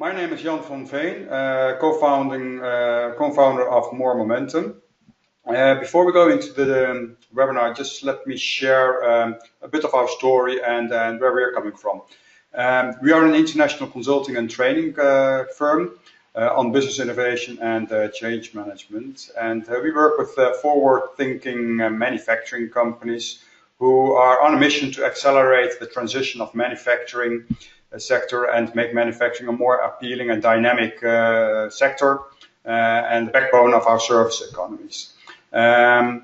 My name is Jan van Veen, co-founder of More Momentum. Before we go into the webinar, just let me share a bit of our story and where we are coming from. We are an international consulting and training firm on business innovation and change management. And we work with forward-thinking manufacturing companies who are on a mission to accelerate the transition of manufacturing sector and make manufacturing a more appealing and dynamic sector and the backbone of our service economies. I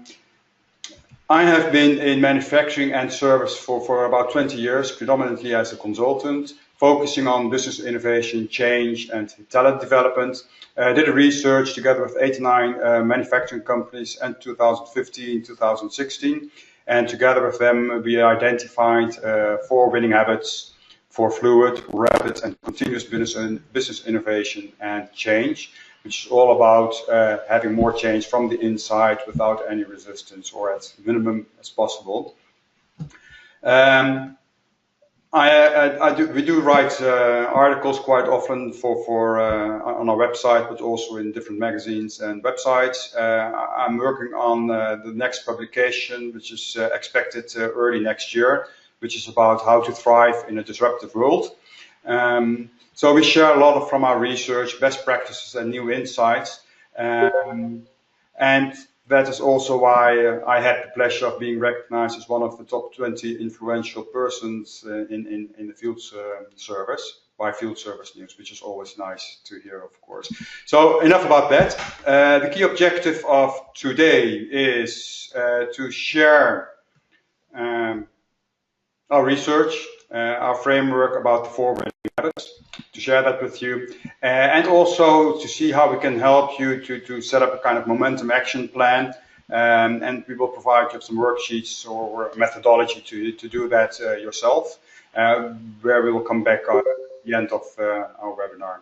have been in manufacturing and service for about 20 years, predominantly as a consultant, focusing on business innovation, change, and talent development. I did a research together with 89 manufacturing companies in 2015, 2016, and together with them we identified 4 winning habits for fluid, rapid, and continuous business innovation and change, which is all about having more change from the inside without any resistance, or as minimum as possible. We do write articles quite often on our website, but also in different magazines and websites. I'm working on the next publication, which is expected early next year, which is about how to thrive in a disruptive world. So we share a lot from our research, best practices and new insights. And that is also why I had the pleasure of being recognized as one of the top 20 influential persons in the field service by Field Service News, which is always nice to hear, of course. So enough about that. The key objective of today is to share our research, our framework about the 4 winning habits, to share that with you, and also to see how we can help you to set up a kind of momentum action plan, and we will provide you some worksheets or methodology to do that yourself, where we will come back at the end of our webinar.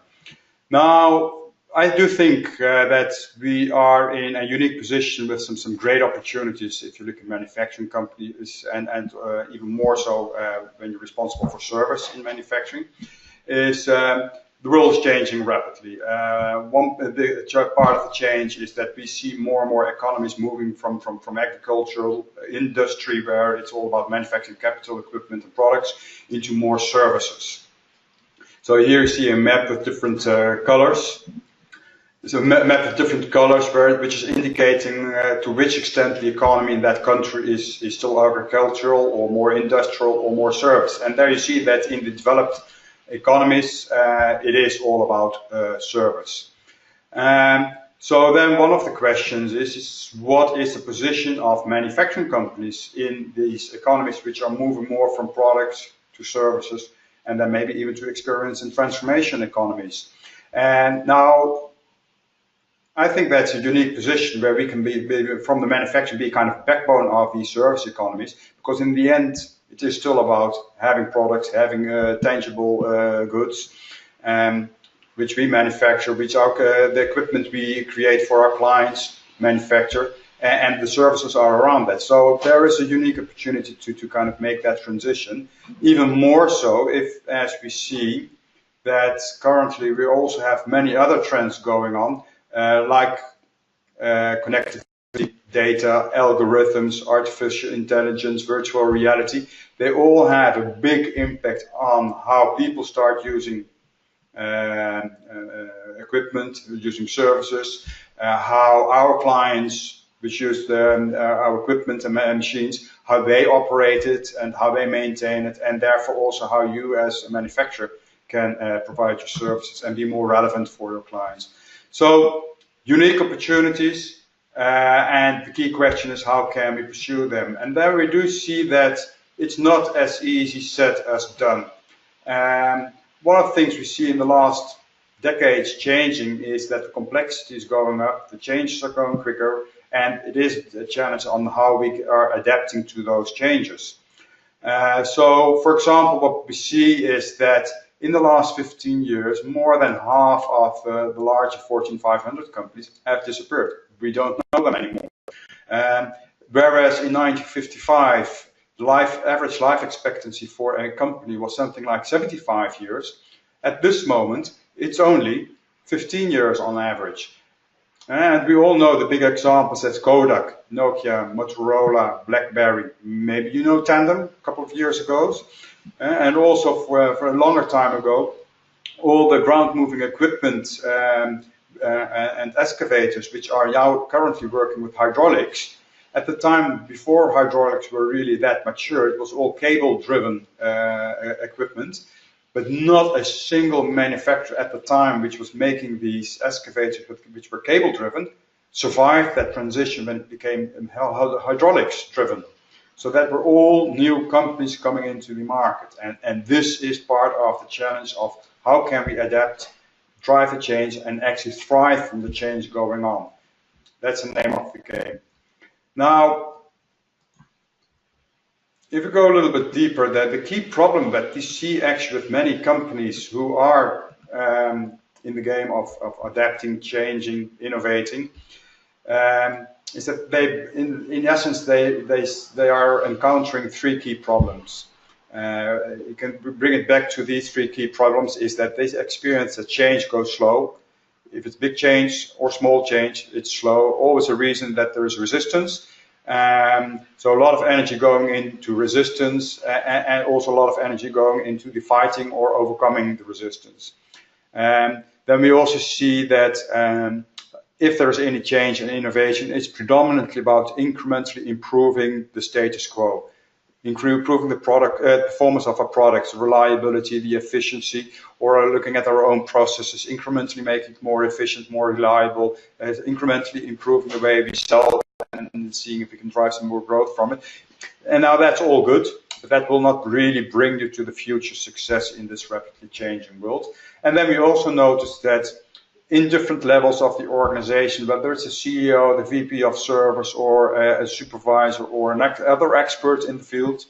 Now, I do think that we are in a unique position with some great opportunities if you look at manufacturing companies, and even more so when you're responsible for service in manufacturing. The world is changing rapidly. One part of the change is that we see more and more economies moving from agricultural industry, where it's all about manufacturing capital, equipment and products, into more services. So here you see a map with different colors. It's a map of different colors, which is indicating to which extent the economy in that country is still agricultural, or more industrial, or more service. And there you see that in the developed economies, it is all about service. So then one of the questions is what is the position of manufacturing companies in these economies which are moving more from products to services, and then maybe even to experience and transformation economies. And now, I think that's a unique position where we can be from the manufacturing, be kind of backbone of these service economies, because in the end, it is still about having products, having tangible goods, which we manufacture, which are the equipment we create for our clients manufacture, and the services are around that. So there is a unique opportunity to kind of make that transition, even more so if, as we see, that currently we also have many other trends going on, like connectivity, data, algorithms, artificial intelligence, virtual reality. They all have a big impact on how people start using equipment, using services, how our clients, which use our equipment and machines, how they operate it and how they maintain it, and therefore also how you as a manufacturer can provide your services and be more relevant for your clients. So, unique opportunities, and the key question is how can we pursue them? And there we do see that it's not as easy said as done. One of the things we see in the last decades changing is that the complexity is going up, the changes are going quicker, and it is a challenge on how we are adapting to those changes. So, for example, what we see is that in the last 15 years, more than half of the larger Fortune 500 companies have disappeared. We don't know them anymore. Whereas in 1955, the average life expectancy for a company was something like 75 years. At this moment, it's only 15 years on average. And we all know the big examples, that's Kodak, Nokia, Motorola, BlackBerry. Maybe you know Tandem a couple of years ago. And also for a longer time ago, all the ground moving equipment and excavators, which are now currently working with hydraulics. At the time before hydraulics were really that mature, it was all cable driven equipment. But not a single manufacturer at the time which was making these excavators which were cable driven survived that transition when it became hydraulics driven. So that were all new companies coming into the market. And this is part of the challenge of how can we adapt, drive a change, and actually thrive from the change going on. That's the name of the game. Now, if we go a little bit deeper, the key problem that we see actually with many companies who are in the game of adapting, changing, innovating, is that in essence, they are encountering three key problems. You can bring it back to these three key problems, is that they experience that change goes slow. If it's big change or small change, it's slow. Always a reason that there is resistance. So a lot of energy going into resistance and also a lot of energy going into the fighting or overcoming the resistance. Then we also see that if there is any change and innovation, it's predominantly about incrementally improving the status quo, improving the product performance of our products, reliability, the efficiency, or looking at our own processes, incrementally making it more efficient, more reliable, incrementally improving the way we sell and seeing if we can drive some more growth from it. And now that's all good, but that will not really bring you to the future success in this rapidly changing world. And then we also noticed that in different levels of the organization, whether it's a CEO, the VP of service, or a supervisor, or another expert in the field,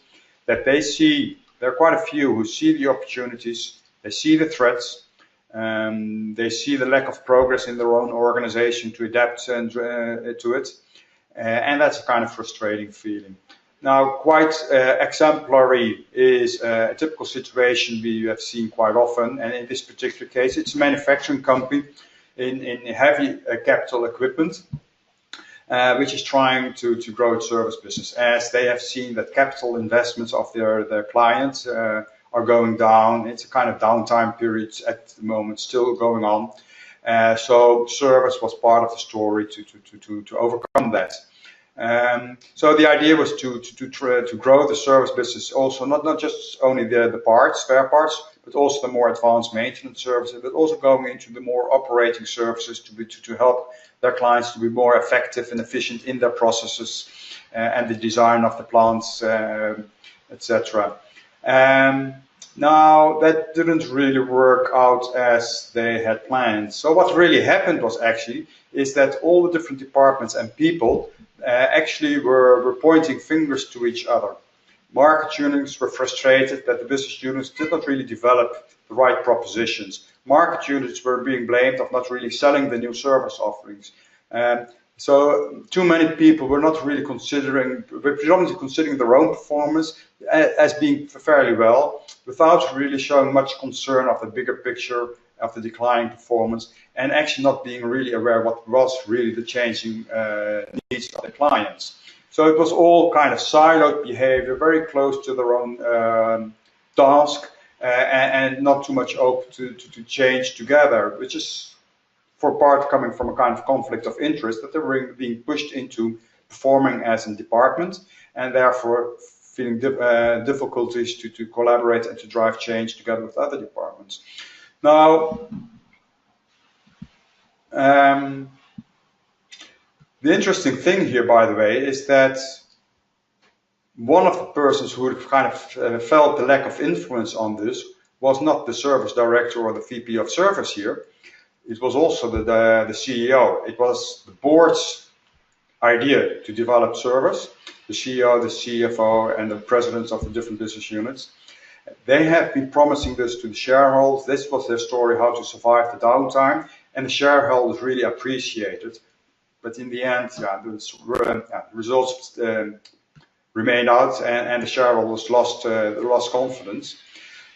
that there are quite a few who see the opportunities, they see the threats, they see the lack of progress in their own organization to adapt to it. And that's a kind of frustrating feeling. Now, quite exemplary is a typical situation we have seen quite often, and in this particular case, it's a manufacturing company in heavy capital equipment, which is trying to grow its service business, as they have seen that capital investments of their clients are going down. It's a kind of downtime period at the moment still going on. So service was part of the story to overcome that. So the idea was to grow the service business also, not just only the parts, spare parts, but also the more advanced maintenance services, but also going into the more operating services to help their clients to be more effective and efficient in their processes and the design of the plants, etc. Now, that didn't really work out as they had planned. So what really happened is that all the different departments and people actually were pointing fingers to each other. Market units were frustrated that the business units did not really develop the right propositions. Market units were being blamed of not really selling the new service offerings. So too many people were not really predominantly considering their own performance as being fairly well, without really showing much concern of the bigger picture of the declining performance, and actually not being really aware what was really the changing needs of the clients. So it was all kind of siloed behavior, very close to their own task, and not too much open to change together, which is for part coming from a kind of conflict of interest, that they were being pushed into performing as a department and therefore feeling difficulties to collaborate and to drive change together with other departments. Now, the interesting thing here, by the way, is that one of the persons who kind of felt the lack of influence on this was not the service director or the VP of service here. It was also the CEO. It was the board's idea to develop service. The CEO, the CFO, and the presidents of the different business units. They have been promising this to the shareholders. This was their story, how to survive the downtime, and the shareholders really appreciated. But in the end, the results remained out, and the shareholders lost confidence.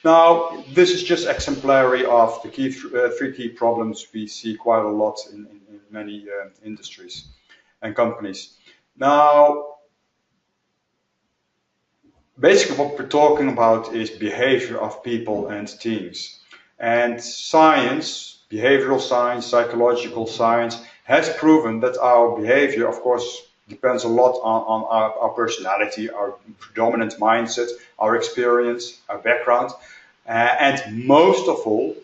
Now, this is just exemplary of the three key problems we see quite a lot in many industries and companies. Now, basically what we're talking about is behavior of people and teams. And science, behavioral science, psychological science, has proven that our behavior, of course, depends a lot on our personality, our predominant mindset, our experience, our background. And most of all,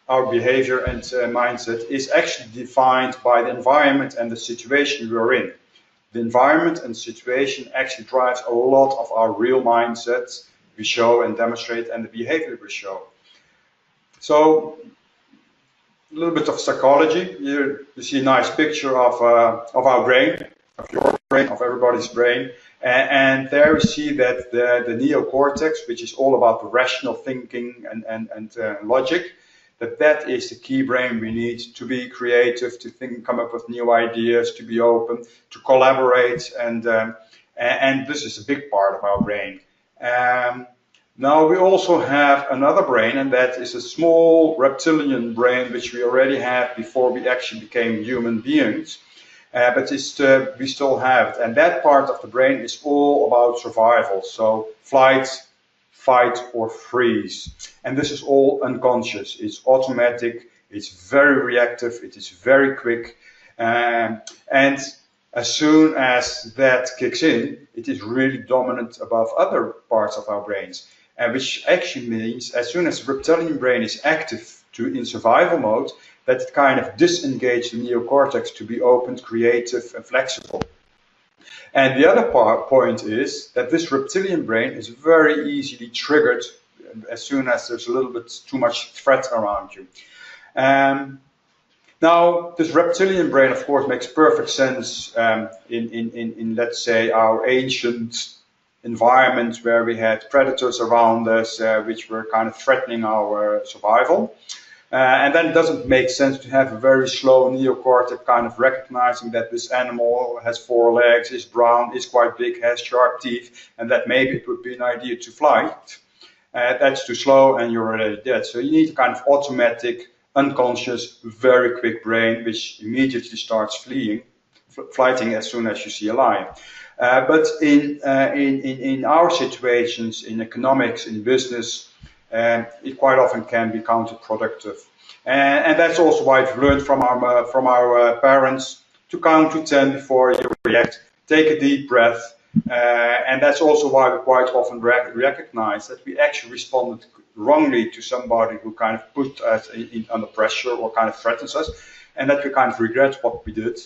our behavior and mindset is actually defined by the environment and the situation we're in. The environment and situation actually drives a lot of our real mindsets we show and demonstrate and the behavior we show. So, a little bit of psychology. Here you see a nice picture of our brain, of your brain, of everybody's brain. And there we see that the neocortex, which is all about the rational thinking and logic, that is the key brain we need to be creative, to think, come up with new ideas, to be open, to collaborate, and this is a big part of our brain. Now we also have another brain, and that is a small reptilian brain, which we already had before we actually became human beings. But we still have it, and that part of the brain is all about survival. So flight, fight, or freeze. And this is all unconscious. It's automatic. It's very reactive. It is very quick. And as soon as that kicks in, it is really dominant above other parts of our brains. Which actually means as soon as the reptilian brain is active in survival mode, that it kind of disengages the neocortex to be open, creative, and flexible. And the other point is that this reptilian brain is very easily triggered as soon as there's a little bit too much threat around you. Now, this reptilian brain, of course, makes perfect sense in let's say, our ancient environment where we had predators around us which were kind of threatening our survival. And then it doesn't make sense to have a very slow neocortex kind of recognizing that this animal has 4 legs, is brown, is quite big, has sharp teeth, and that maybe it would be an idea to fly. That's too slow and you're already dead. So you need a kind of automatic, unconscious, very quick brain which immediately starts flighting as soon as you see a lion. But in our situations, in economics, in business, it quite often can be counterproductive. And that's also why we've learned from our parents to count to 10 before you react. Take a deep breath. And that's also why we quite often recognize that we actually responded wrongly to somebody who kind of put us under pressure or kind of threatens us, and that we kind of regret what we did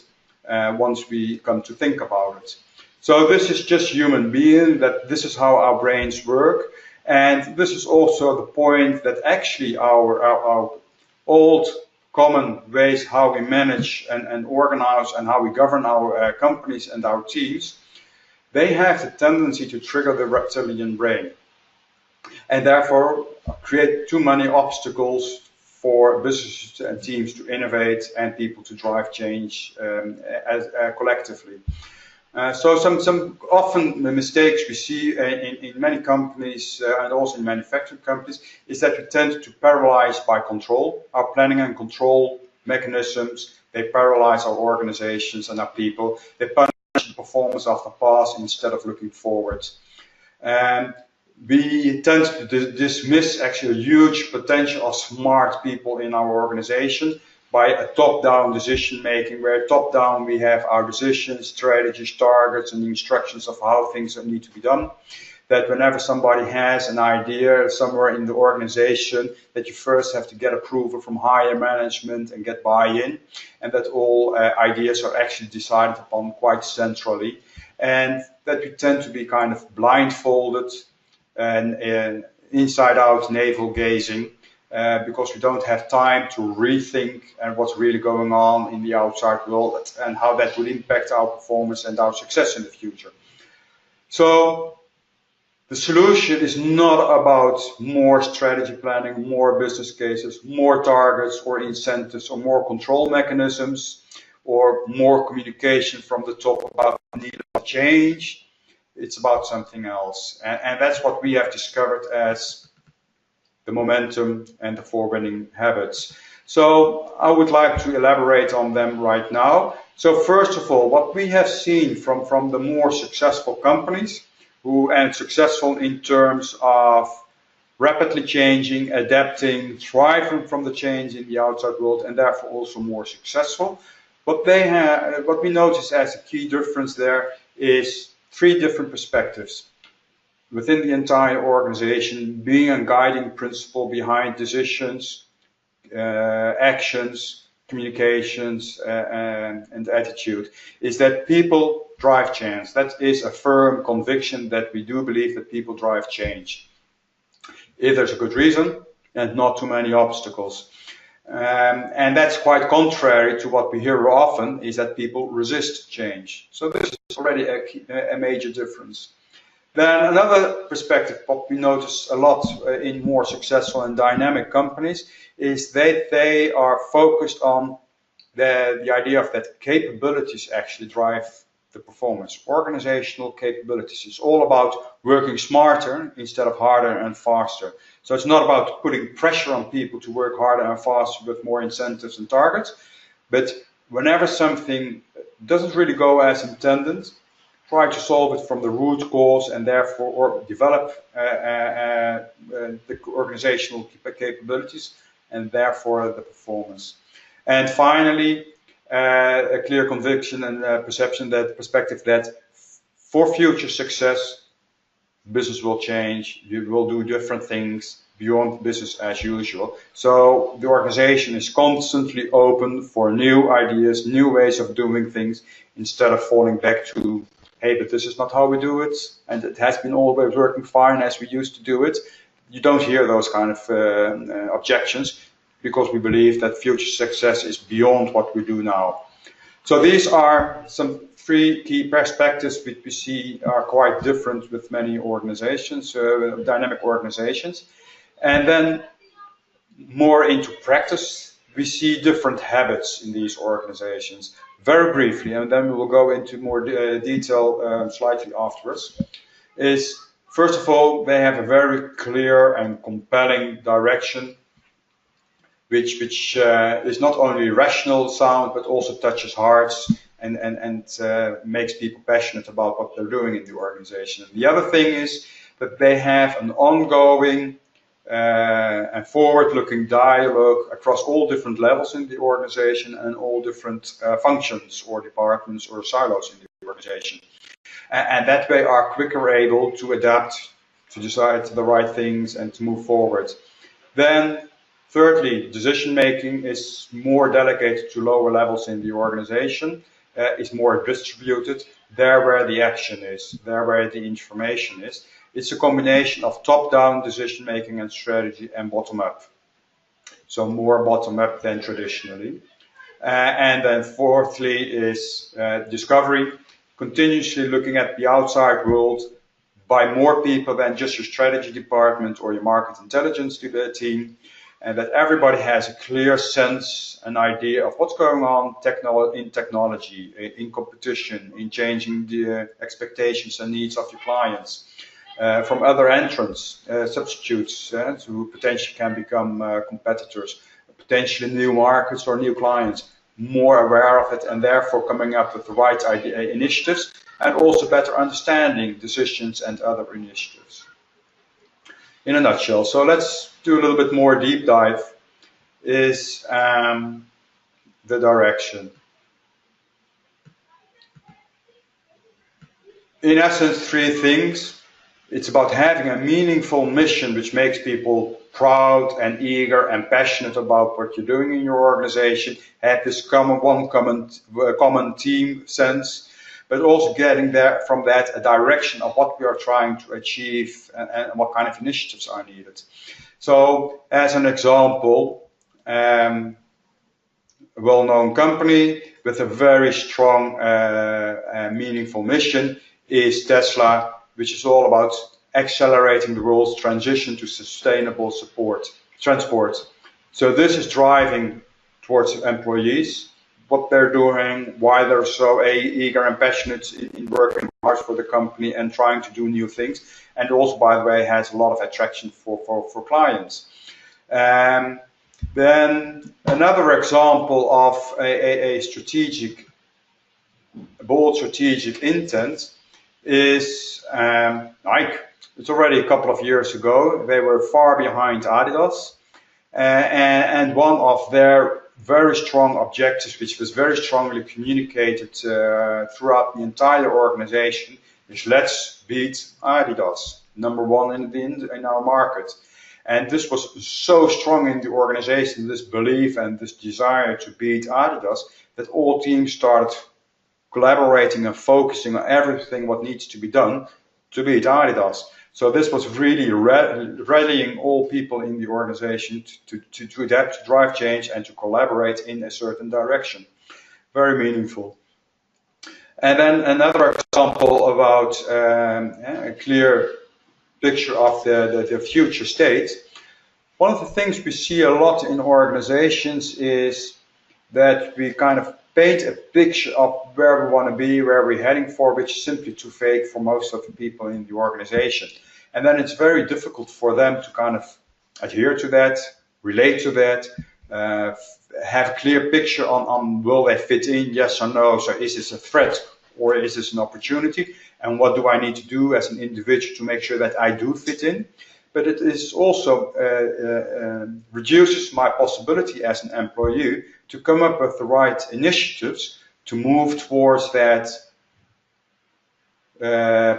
once we come to think about it. So this is just human being, that this is how our brains work. And this is also the point that actually our old common ways how we manage and organize and how we govern our companies and our teams, they have the tendency to trigger the reptilian brain and therefore create too many obstacles for businesses and teams to innovate and people to drive change collectively. So some often the mistakes we see in many companies and also in manufacturing companies is that we tend to paralyze by control. Our planning and control mechanisms, they paralyze our organizations and our people. They punish the performance of the past instead of looking forward. We tend to dismiss actually a huge potential of smart people in our organization by a top-down decision making, where top-down we have our decisions, strategies, targets, and instructions of how things need to be done. That whenever somebody has an idea somewhere in the organization, that you first have to get approval from higher management and get buy-in, and that all ideas are actually decided upon quite centrally, and that we tend to be kind of blindfolded and inside-out navel gazing. Because we don't have time to rethink and what's really going on in the outside world and how that will impact our performance and our success in the future. So the solution is not about more strategy planning, more business cases, more targets or incentives or more control mechanisms or more communication from the top about the need of change. It's about something else. And that's what we have discovered as the momentum, and the four-winning habits. So I would like to elaborate on them right now. So first of all, what we have seen from the more successful companies and successful in terms of rapidly changing, adapting, thriving from the change in the outside world, and therefore also more successful. What we notice as a key difference there is three different perspectives within the entire organization, being a guiding principle behind decisions, actions, communications, and attitude, is that people drive change. That is a firm conviction that we do believe that people drive change, if there's a good reason and not too many obstacles. And that's quite contrary to what we hear often, is that people resist change. So this is already a major difference. Then another perspective, what we notice a lot in more successful and dynamic companies, is that they are focused on the idea of that capabilities actually drive the performance. Organizational capabilities. It's all about working smarter instead of harder and faster. So it's not about putting pressure on people to work harder and faster with more incentives and targets, but whenever something doesn't really go as intended, try to solve it from the root cause and therefore develop the organizational capabilities and therefore the performance. And finally, a clear conviction and perception, that perspective that for future success, business will change, you will do different things beyond business as usual. So the organization is constantly open for new ideas, new ways of doing things, instead of falling back to, hey, but this is not how we do it, and it has been always working fine as we used to do it. You don't hear those kind of objections, because we believe that future success is beyond what we do now. So these are some three key perspectives which we see are quite different with many organizations, dynamic organizations. And then more into practice, we see different habits in these organizations. Very briefly, and then we will go into more detail slightly afterwards, is first of all, they have a very clear and compelling direction, which is not only rational sound, but also touches hearts and makes people passionate about what they're doing in the organization. And the other thing is that they have an ongoing and forward-looking dialogue across all different levels in the organization and all different functions or departments or silos in the organization. And that way are quicker able to adapt, to decide the right things and to move forward. Then thirdly, decision-making is more delegated to lower levels in the organization, is more distributed, there where the action is, there where the information is. It's a combination of top-down decision-making and strategy and bottom-up. So more bottom-up than traditionally. And then fourthly is discovery, continuously looking at the outside world by more people than just your strategy department or your market intelligence team, and that everybody has a clear sense, an idea of what's going on in technology, in competition, in changing the expectations and needs of your clients, from other entrants, substitutes who potentially can become competitors, potentially new markets or new clients, more aware of it and therefore coming up with the right initiatives, and also better understanding decisions and other initiatives. In a nutshell, so let's do a little bit more deep dive, is the direction. In essence, three things. It's about having a meaningful mission which makes people proud and eager and passionate about what you're doing in your organization, have this common team sense, but also getting there from that a direction of what we are trying to achieve and what kind of initiatives are needed. So as an example, a well-known company with a very strong and meaningful mission is Tesla, which is all about accelerating the world's transition to sustainable transport. So this is driving towards employees, what they're doing, why they're so eager and passionate in working hard for the company and trying to do new things. And also, by the way, has a lot of attraction for clients. Then another example of a strategic, bold strategic intent is Nike. It's already a couple of years ago. They were far behind Adidas, and one of their very strong objectives, which was very strongly communicated throughout the entire organization, is let's beat Adidas, number one in our market. And this was so strong in the organization, this belief and this desire to beat Adidas, that all teams started collaborating and focusing on everything what needs to be done to beat Adidas. So this was really rallying all people in the organization to adapt, to drive change, and to collaborate in a certain direction. Very meaningful. And then another example about a clear picture of the future state. One of the things we see a lot in organizations is that we kind of paint a picture of where we want to be, where we're heading for, which is simply too vague for most of the people in the organization. And then it's very difficult for them to kind of adhere to that, relate to that, have a clear picture on will they fit in, yes or no. So is this a threat or is this an opportunity? And what do I need to do as an individual to make sure that I do fit in? But it is also reduces my possibility as an employee to come up with the right initiatives to move towards that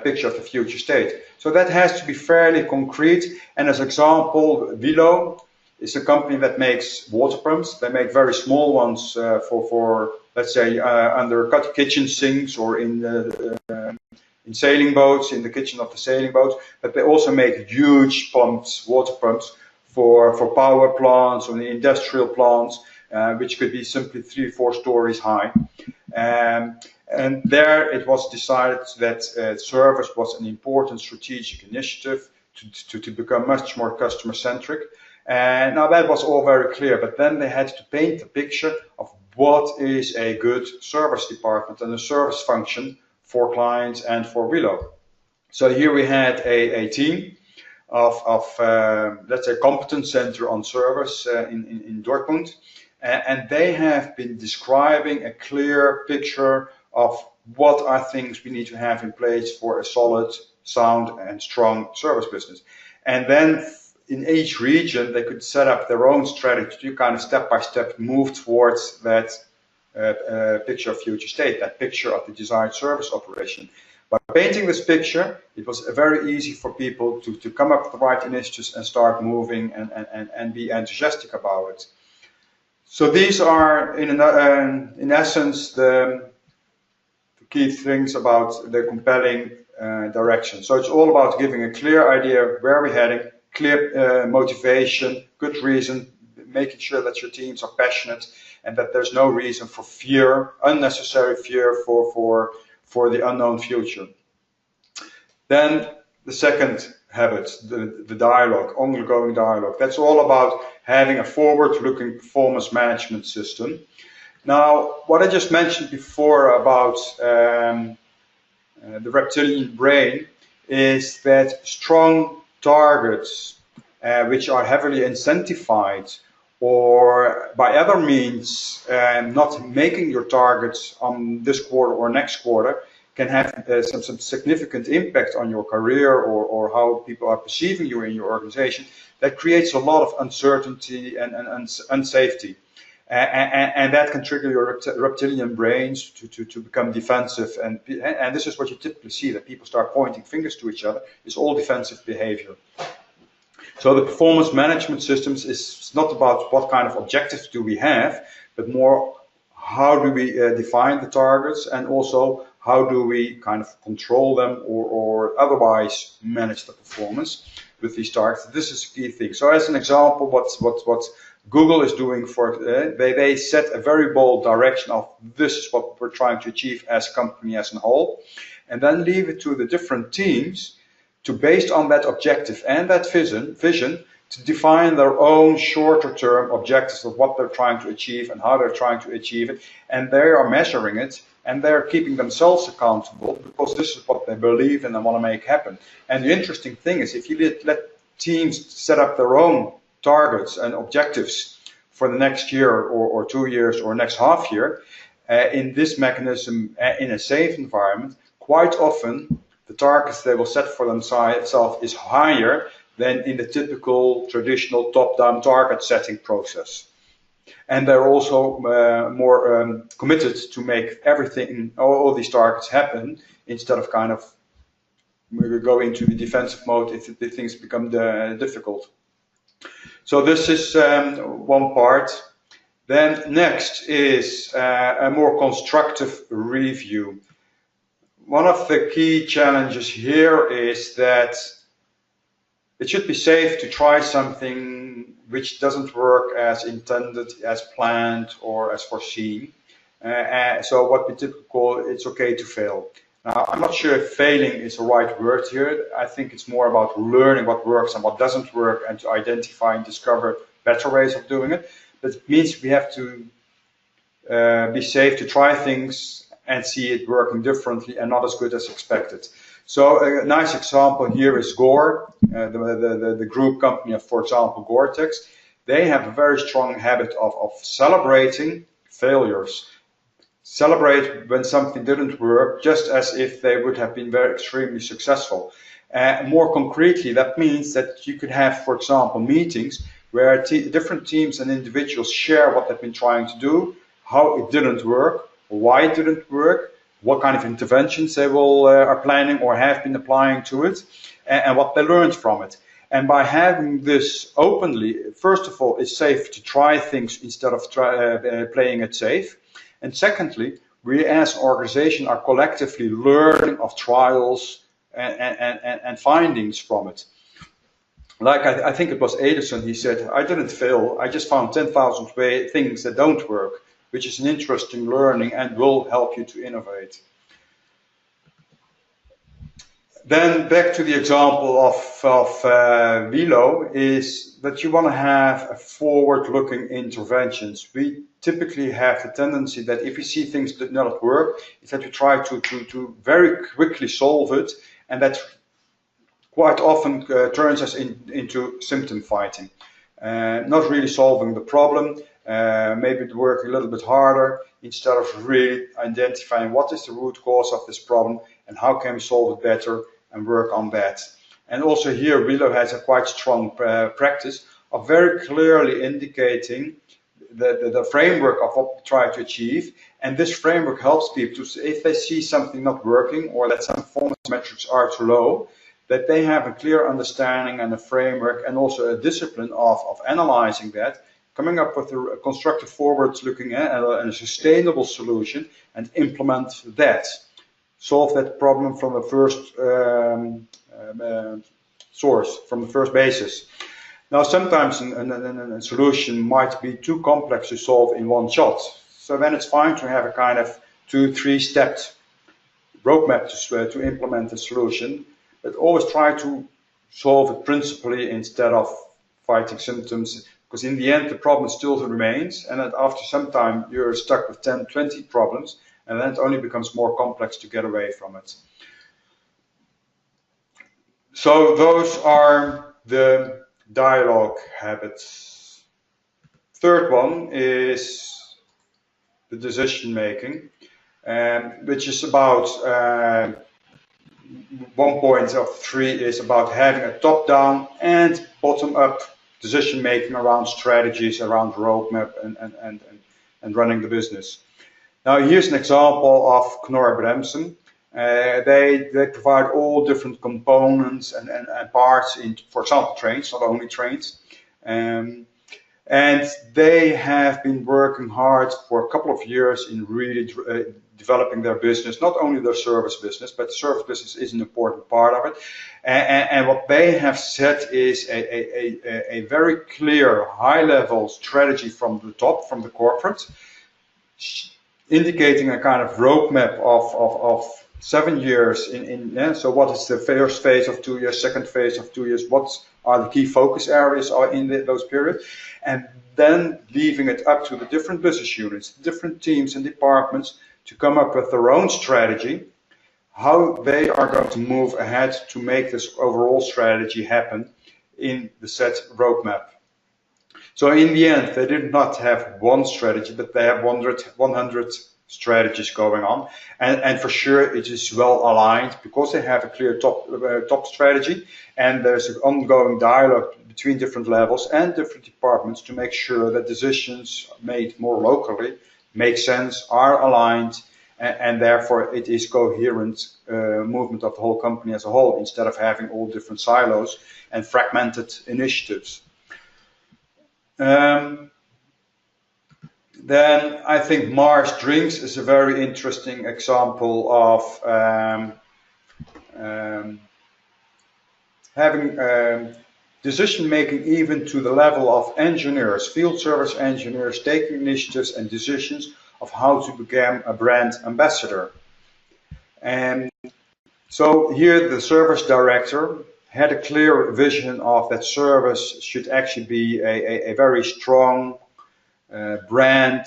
picture of the future state. So that has to be fairly concrete. And as example, Vilo is a company that makes water pumps. They make very small ones for let's say under kitchen sinks or in sailing boats, in the kitchen of the sailing boats. But they also make huge pumps, water pumps for power plants or industrial plants, which could be simply 3-4 stories high. And there it was decided that service was an important strategic initiative to become much more customer centric. And now that was all very clear, but then they had to paint a picture of what is a good service department and a service function for clients and for Vilo. So here we had a team of let's say competence center on service in Dortmund, and they have been describing a clear picture of what are things we need to have in place for a solid, sound and strong service business. And then in each region they could set up their own strategy to kind of step by step move towards that picture of future state, that picture of the desired service operation. By painting this picture, it was very easy for people to come up with the right initiatives and start moving and be enthusiastic about it. So these are, in essence, the key things about the compelling direction. So it's all about giving a clear idea where we're heading, clear motivation, good reason, making sure that your teams are passionate and that there's no reason for fear, unnecessary fear for the unknown future. Then the second habit, the dialogue, ongoing dialogue. That's all about having a forward-looking performance management system. Now, what I just mentioned before about the reptilian brain is that strong targets, which are heavily incentivized, or by other means not making your targets on this quarter or next quarter, can have some significant impact on your career or how people are perceiving you in your organization. That creates a lot of uncertainty and unsafety. And that can trigger your reptilian brains to become defensive. And this is what you typically see, that people start pointing fingers to each other. It's all defensive behavior. So the performance management systems is not about what kind of objectives do we have, but more how do we define the targets, and also how do we kind of control them or otherwise manage the performance with these targets. This is a key thing. So as an example, what Google is doing for they set a very bold direction of this is what we're trying to achieve as a company as a whole, and then leave it to the different teams to, based on that objective and that vision, to define their own shorter term objectives of what they're trying to achieve and how they're trying to achieve it. And they are measuring it and they're keeping themselves accountable because this is what they believe and they want to make happen. And the interesting thing is, if you let teams set up their own targets and objectives for the next year or 2 years or next half year, in this mechanism, in a safe environment, quite often the targets they will set for themselves is higher than in the typical traditional top-down target setting process. And they're also more committed to make everything, all these targets happen, instead of kind of go into the defensive mode if the things become difficult. So this is one part. Then next is a more constructive review. One of the key challenges here is that it should be safe to try something which doesn't work as intended, as planned, or as foreseen. So what we typically call it's okay to fail. Now, I'm not sure if failing is the right word here. I think it's more about learning what works and what doesn't work, and to identify and discover better ways of doing it. But it means we have to be safe to try things and see it working differently and not as good as expected. So a nice example here is Gore, the group company of, for example, Gore-Tex. They have a very strong habit of celebrating failures. Celebrate when something didn't work, just as if they would have been very extremely successful. More concretely, that means that you could have, for example, meetings where different teams and individuals share what they've been trying to do, how it didn't work, why it didn't work, what kind of interventions they are planning or have been applying to it, and what they learned from it. And by having this openly, first of all, it's safe to try things instead of playing it safe. And secondly, we as an organization are collectively learning of trials and findings from it. Like I think it was Edison, he said, I didn't fail, I just found 10,000 things that don't work, which is an interesting learning and will help you to innovate. Then back to the example of Velo, is that you want to have a forward-looking interventions. We typically have the tendency that if we see things that do not work, is that we try to very quickly solve it, and that quite often turns us into symptom fighting. Not really solving the problem, maybe working a little bit harder, instead of really identifying what is the root cause of this problem and how can we solve it better and work on that. And also here, Velo has a quite strong practice of very clearly indicating the framework of what we try to achieve. And this framework helps people to, if they see something not working or that some performance metrics are too low, that they have a clear understanding and a framework and also a discipline of analyzing that, coming up with a constructive forward-looking and a sustainable solution, and implement that. Solve that problem from the first source, from the first basis. Now, sometimes a solution might be too complex to solve in one shot. So then it's fine to have a kind of 2-3 stepped roadmap to implement the solution, but always try to solve it principally instead of fighting symptoms, because in the end the problem still remains, and after some time you're stuck with 10, 20 problems, and then it only becomes more complex to get away from it. So those are the dialogue habits. Third one is the decision making, which is about 1 point of 3 is about having a top-down and bottom-up decision making around strategies, around roadmap, and running the business. Now here's an example of Knorr-Bremse. They provide all different components and parts in, for example, trains, not only trains. And they have been working hard for a couple of years in really developing their business, not only their service business, but the service business is an important part of it. And what they have set is a very clear high-level strategy from the top, from the corporate, indicating a kind of roadmap of 7 years so what is the first phase of 2 years, second phase of 2 years, what are the key focus areas are in those periods, and then leaving it up to the different business units, different teams and departments to come up with their own strategy, how they are going to move ahead to make this overall strategy happen in the set roadmap. So in the end, they did not have one strategy, but they have 100 strategies going on, and for sure it is well aligned because they have a clear top strategy, and there's an ongoing dialogue between different levels and different departments to make sure that decisions made more locally make sense, are aligned, and therefore it is coherent movement of the whole company as a whole, instead of having all different silos and fragmented initiatives. Then I think Mars Drinks is a very interesting example of having decision making even to the level of engineers, field service engineers, taking initiatives and decisions of how to become a brand ambassador. And so here the service director had a clear vision of that service should actually be a very strong brand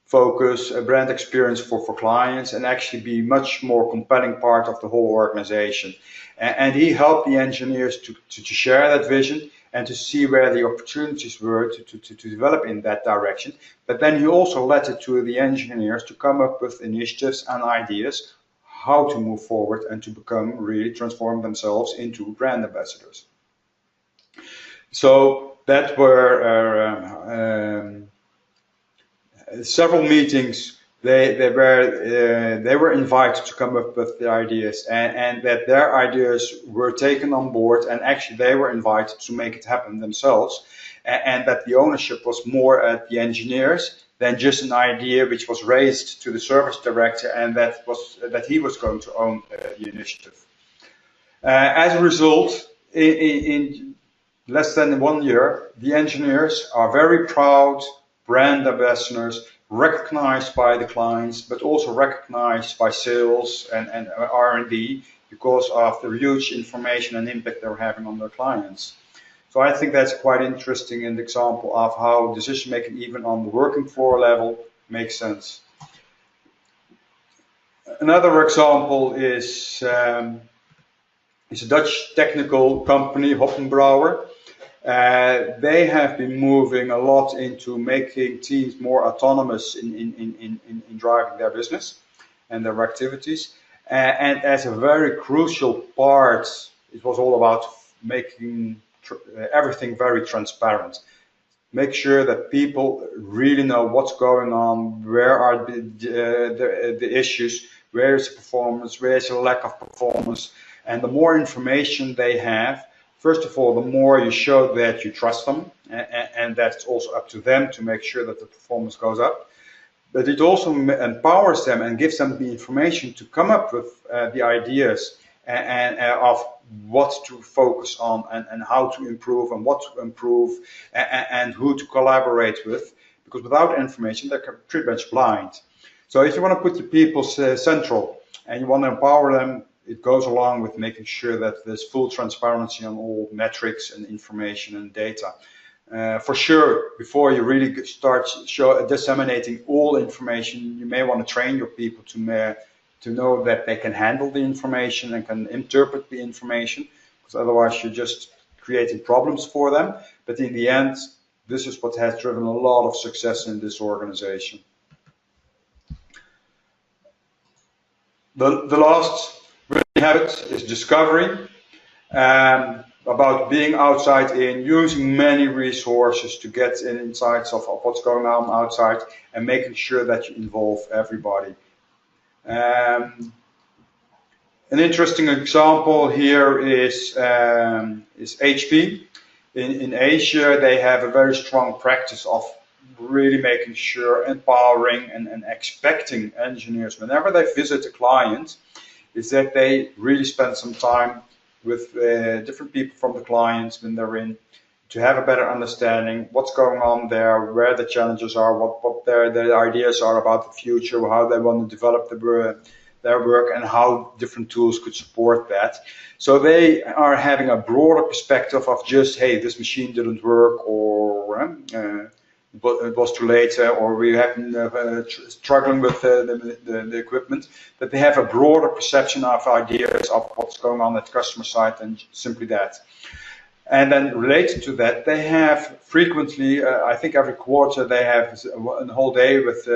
focus, a brand experience for clients, and actually be much more compelling part of the whole organization. And he helped the engineers to share that vision and to see where the opportunities were to develop in that direction. But then he also led it to the engineers to come up with initiatives and ideas how to move forward and to become really transform themselves into brand ambassadors. So that were several meetings. They were invited to come up with the ideas, and that their ideas were taken on board, and actually they were invited to make it happen themselves, and that the ownership was more at the engineers than just an idea which was raised to the service director, and that he was going to own the initiative. As a result, in less than 1 year, the engineers are very proud brand ambassadors, recognized by the clients, but also recognized by sales and R&D because of the huge information and impact they're having on their clients. So I think that's quite interesting an example of how decision making even on the working floor level makes sense. Another example is a Dutch technical company, Hoppenbrouwer. They have been moving a lot into making teams more autonomous in driving their business and their activities. And as a very crucial part, it was all about making everything very transparent. Make sure that people really know what's going on, where are the issues, where is the performance, where is the lack of performance. And the more information they have, first of all, the more you show that you trust them, and that's also up to them to make sure that the performance goes up. But it also empowers them and gives them the information to come up with the ideas and of what to focus on and how to improve and what to improve and who to collaborate with. Because without information, they're pretty much blind. So if you want to put your people central and you want to empower them, it goes along with making sure that there's full transparency on all metrics and information and data. For sure, before you really start disseminating all information, you may want to train your people to know that they can handle the information and can interpret the information, because otherwise you're just creating problems for them. But in the end, this is what has driven a lot of success in this organization. The last habit is discovery, about being outside in, using many resources to get insights of what's going on outside and making sure that you involve everybody. An interesting example here is HP. In Asia, they have a very strong practice of really making sure, empowering and expecting engineers whenever they visit a client, is that they really spend some time with different people from the clients when they're in, to have a better understanding what's going on there, where the challenges are, what their ideas are about the future, how they want to develop their work, and how different tools could support that. So they are having a broader perspective of just, hey, this machine didn't work, or it was too late, or we have been struggling with the equipment, that they have a broader perception of ideas of what's going on at the customer side than simply that. And then related to that, they have frequently, I think every quarter, they have a whole day with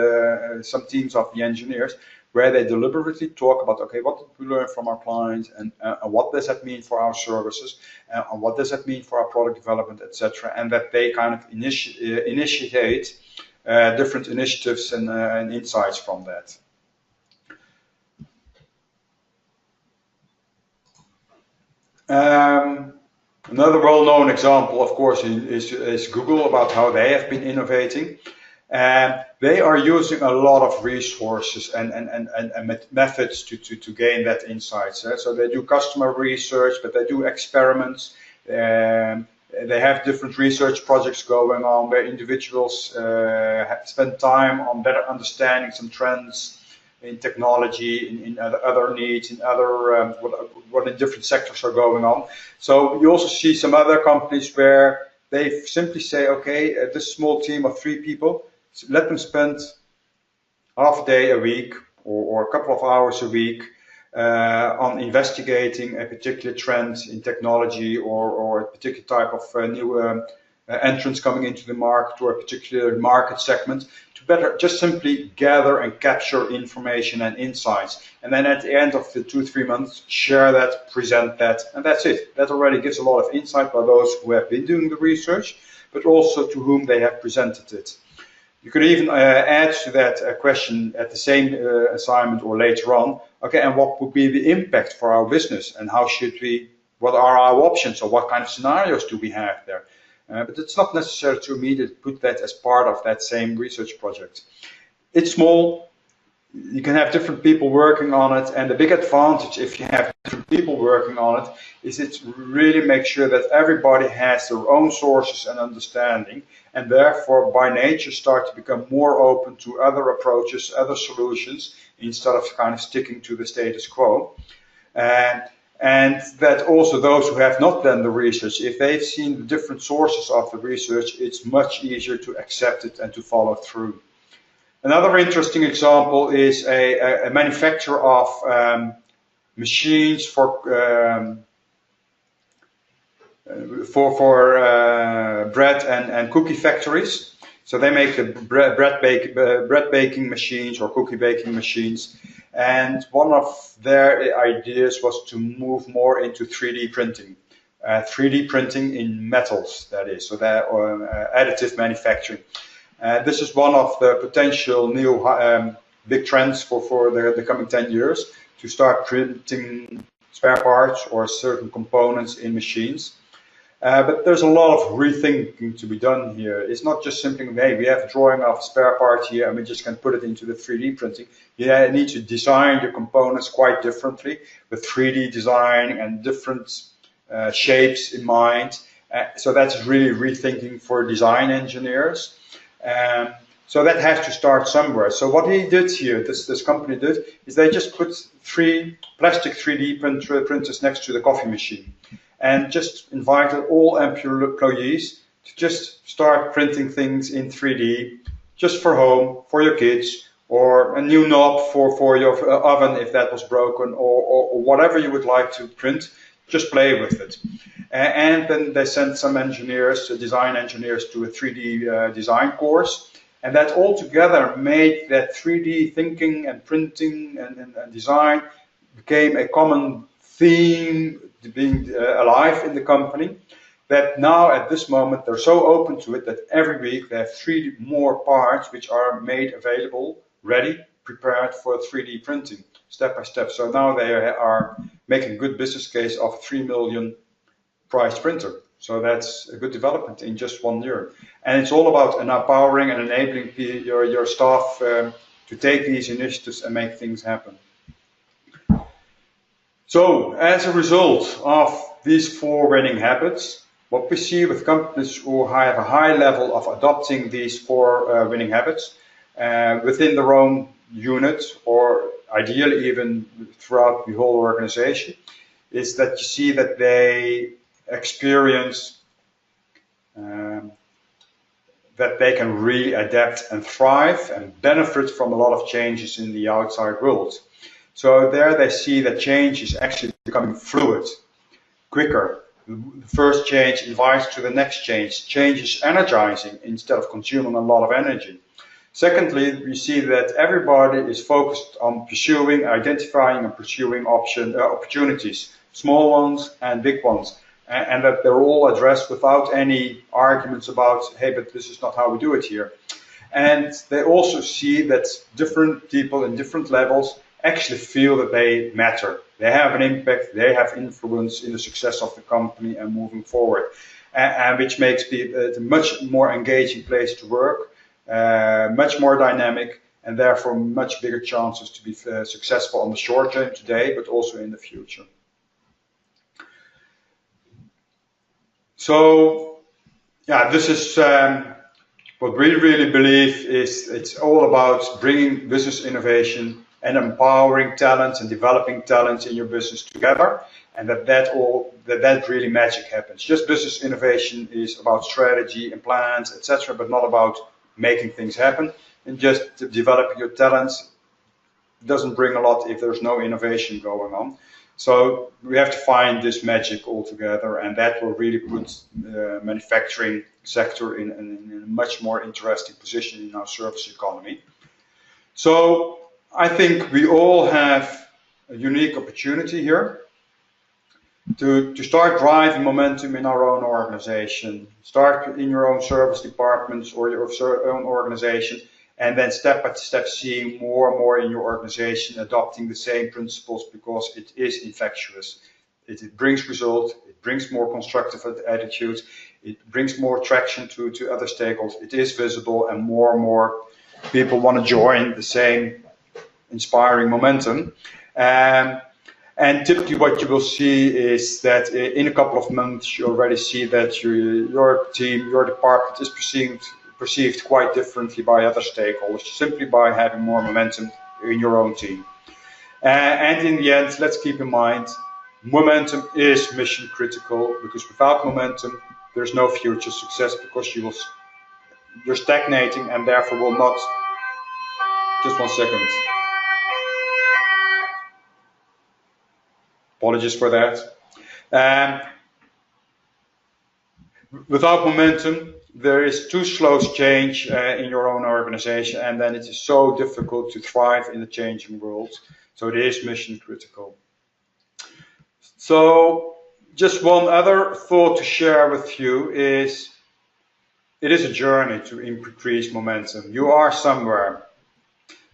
some teams of the engineers where they deliberately talk about, okay, what did we learn from our clients, and what does that mean for our services, and what does that mean for our product development, etc. And that they kind of initiate different initiatives and insights from that. Another well-known example, of course, is Google, about how they have been innovating. And they are using a lot of resources and methods to gain that insights. So they do customer research, but they do experiments. They have different research projects going on where individuals spend time on better understanding some trends in technology, in other needs, in other what in different sectors are going on. So you also see some other companies where they simply say, okay, this small team of 3 people, let them spend half a day a week or a couple of hours a week on investigating a particular trend in technology or a particular type of new entrants coming into the market or a particular market segment, to better just simply gather and capture information and insights. And then at the end of the 2-3 months, share that, present that, and that's it. That already gives a lot of insight by those who have been doing the research, but also to whom they have presented it. You could even add to that a question at the same assignment or later on, okay, and what would be the impact for our business, and how should we, what are our options, or what kind of scenarios do we have there? But it's not necessary to immediately put that as part of that same research project. It's small, you can have different people working on it, and the big advantage if you have different people working on it is it really makes sure that everybody has their own sources and understanding, and therefore by nature start to become more open to other approaches, other solutions, instead of kind of sticking to the status quo. And that also those who have not done the research, if they've seen the different sources of the research, it's much easier to accept it and to follow through. Another interesting example is a manufacturer of machines for bread and cookie factories. So they make the bread baking machines or cookie baking machines. And one of their ideas was to move more into 3D printing. 3D printing in metals, that is, so that additive manufacturing. This is one of the potential new big trends for the coming 10 years, to start printing spare parts or certain components in machines. But there's a lot of rethinking to be done here. It's not just simply, hey, we have a drawing of a spare part here and we just can put it into the 3D printing. You need to design your components quite differently with 3D design and different shapes in mind. So that's really rethinking for design engineers. So that has to start somewhere. So what he did here, this company did, is they just put 3 plastic 3D printers next to the coffee machine, and just invited all employees to just start printing things in 3D, just for home, for your kids, or a new knob for your oven if that was broken, or whatever you would like to print, just play with it. And then they sent some engineers, design engineers, to a 3D design course, and that all together made that 3D thinking and printing and design became a common theme being alive in the company, that now at this moment they're so open to it that every week they have 3 more parts which are made available, ready, prepared for 3D printing, step by step. So now they are making a good business case of a 3 million price printer. So that's a good development in just 1 year. And it's all about empowering and enabling your staff to take these initiatives and make things happen. So as a result of these 4 winning habits, what we see with companies who have a high level of adopting these 4 winning habits within their own unit, or ideally even throughout the whole organization, is that you see that they experience that they can really adapt and thrive and benefit from a lot of changes in the outside world. So there they see that change is actually becoming fluid, quicker, The first change invites to the next change. Change is energizing instead of consuming a lot of energy. Secondly, we see that everybody is focused on pursuing, identifying and pursuing opportunities, small ones and big ones, and that they're all addressed without any arguments about, hey, but this is not how we do it here. And they also see that different people in different levels actually feel that they matter. They have an impact, they have influence in the success of the company and moving forward, and which makes it a much more engaging place to work, much more dynamic, and therefore much bigger chances to be successful on the short term today, but also in the future. So, yeah, this is what we really believe is it's all about bringing business innovation and empowering talents and developing talents in your business together, and that really magic happens. Just business innovation is about strategy and plans, etc., but not about making things happen. And just developing your talents doesn't bring a lot if there's no innovation going on. So we have to find this magic all together, and that will really put the manufacturing sector in a much more interesting position in our service economy. So I think we all have a unique opportunity here to start driving momentum in our own organization. Start in your own service departments or your own organization, and then step by step seeing more and more in your organization adopting the same principles, because it is infectious. It brings results, it brings more constructive attitudes, it brings more traction to other stakeholders, it is visible, and more people want to join the same inspiring momentum. And typically what you will see is that in a couple of months you already see that your team, your department is perceived quite differently by other stakeholders, simply by having more momentum in your own team. And in the end, let's keep in mind, momentum is mission critical, because without momentum, there's no future success, because you're stagnating and therefore will not. Just 1 second. Apologies for that. Without momentum, there is too slow change in your own organization, and then it is so difficult to thrive in the changing world. So it is mission critical. So just one other thought to share with you is, it is a journey to increase momentum. You are somewhere.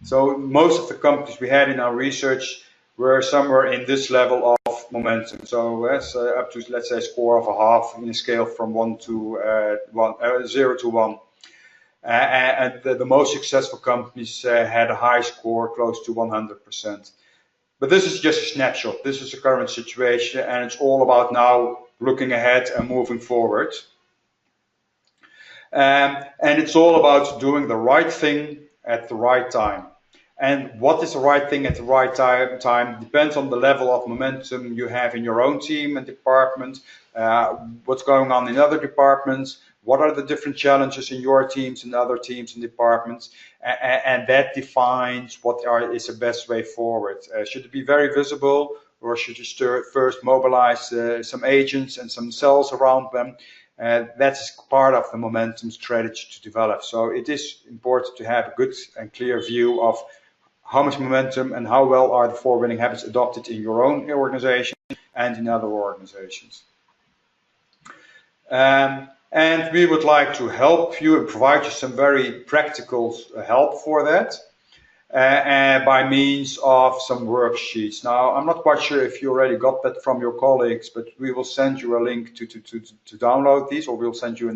So most of the companies we had in our research were somewhere in this level of momentum. So up to, let's say, a score of a half in a scale from 0 to 1. And the most successful companies had a high score, close to 100%. But this is just a snapshot. This is the current situation, and it's all about now looking ahead and moving forward. And it's all about doing the right thing at the right time. And what is the right thing at the right time depends on the level of momentum you have in your own team and department, what's going on in other departments, what are the different challenges in your teams and other teams and departments, and that defines what is the best way forward. Should it be very visible, or should you first mobilize some agents and some cells around them? That's part of the momentum strategy to develop. So it is important to have a good and clear view of how much momentum and how well are the 4 winning habits adopted in your own organization and in other organizations. And we would like to help you and provide you some very practical help for that by means of some worksheets. Now, I'm not quite sure if you already got that from your colleagues, but we will send you a link to download these, or we'll send you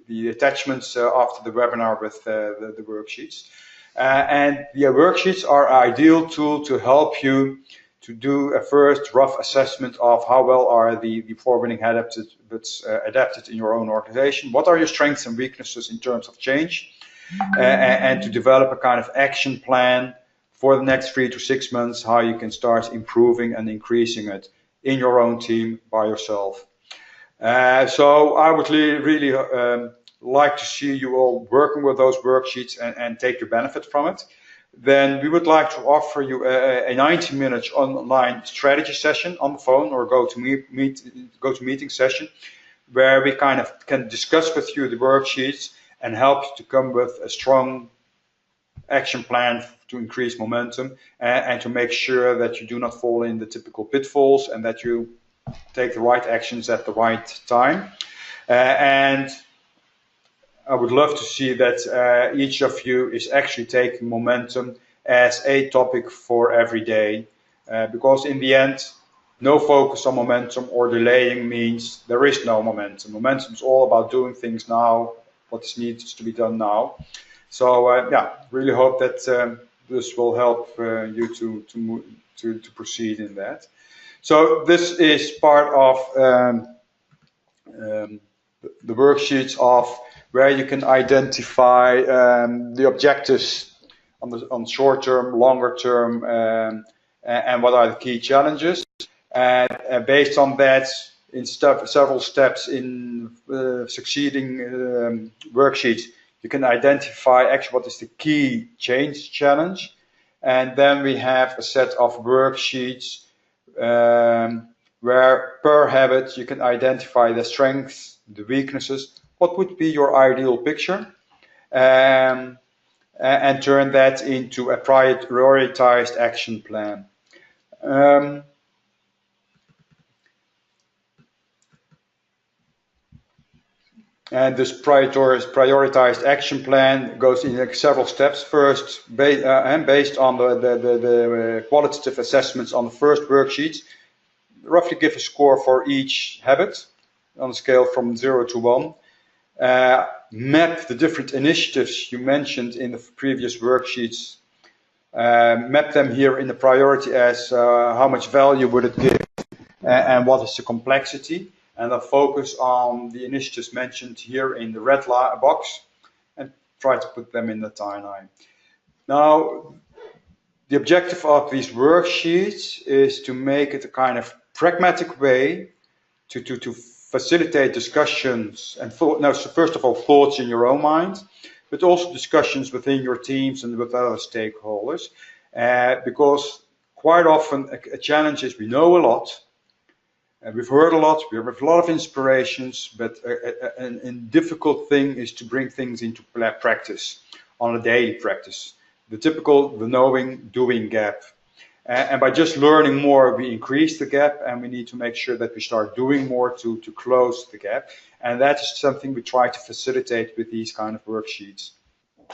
the attachments after the webinar with the worksheets. And the worksheets are an ideal tool to help you to do a first rough assessment of how well are the 4 winning habits adapted in your own organization. What are your strengths and weaknesses in terms of change? And to develop a kind of action plan for the next 3 to 6 months, how you can start improving and increasing it in your own team by yourself. So I would really like to see you all working with those worksheets and take your benefit from it. then we would like to offer you a 90-minute online strategy session on the phone or go-to-meeting session, where we kind of can discuss with you the worksheets and help you to come with a strong action plan to increase momentum and to make sure that you do not fall in the typical pitfalls and that you take the right actions at the right time. And I would love to see that each of you is actually taking momentum as a topic for every day, because in the end, no focus on momentum or delaying means there is no momentum. Momentum is all about doing things now, what needs to be done now. So yeah, really hope that this will help you to proceed in that. So this is part of the worksheets of where you can identify the objectives on short term, longer term, and what are the key challenges. And based on that, in several steps in succeeding worksheets, you can identify actually what is the key change challenge. And then we have a set of worksheets where per habit you can identify the strengths, the weaknesses, what would be your ideal picture, and turn that into a prioritized action plan. And this prioritized action plan goes in several steps. First, based on the qualitative assessments on the first worksheet, roughly give a score for each habit on a scale from 0 to 1. Map the different initiatives you mentioned in the previous worksheets. Map them here in the priority as how much value would it give and what is the complexity. And then focus on the initiatives mentioned here in the red box and try to put them in the timeline. Now, the objective of these worksheets is to make it a kind of pragmatic way to facilitate discussions and first of all thoughts in your own mind, but also discussions within your teams and with other stakeholders, because quite often a challenge is we know a lot, we've heard a lot, we have a lot of inspirations, but a difficult thing is to bring things into practice, on a daily practice. The typical the knowing doing gap. And by just learning more, we increase the gap, and we need to make sure that we start doing more to close the gap. And that is something we try to facilitate with these kind of worksheets.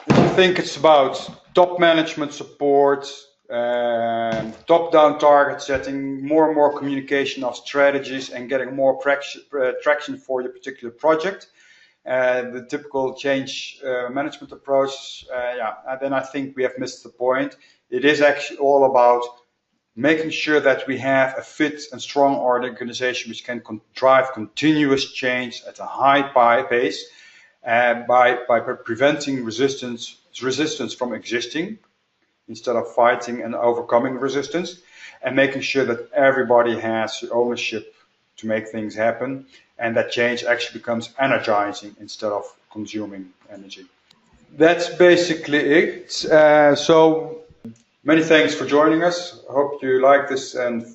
If you think it's about top management support, top-down target setting, more and more communication of strategies and getting more traction for your particular project, the typical change management approach, then I think we have missed the point. It is actually all about making sure that we have a fit and strong organization which can drive continuous change at a high pace by preventing resistance from existing, instead of fighting and overcoming resistance, and making sure that everybody has ownership to make things happen, and that change actually becomes energizing instead of consuming energy. That's basically it. So many thanks for joining us. I hope you like this and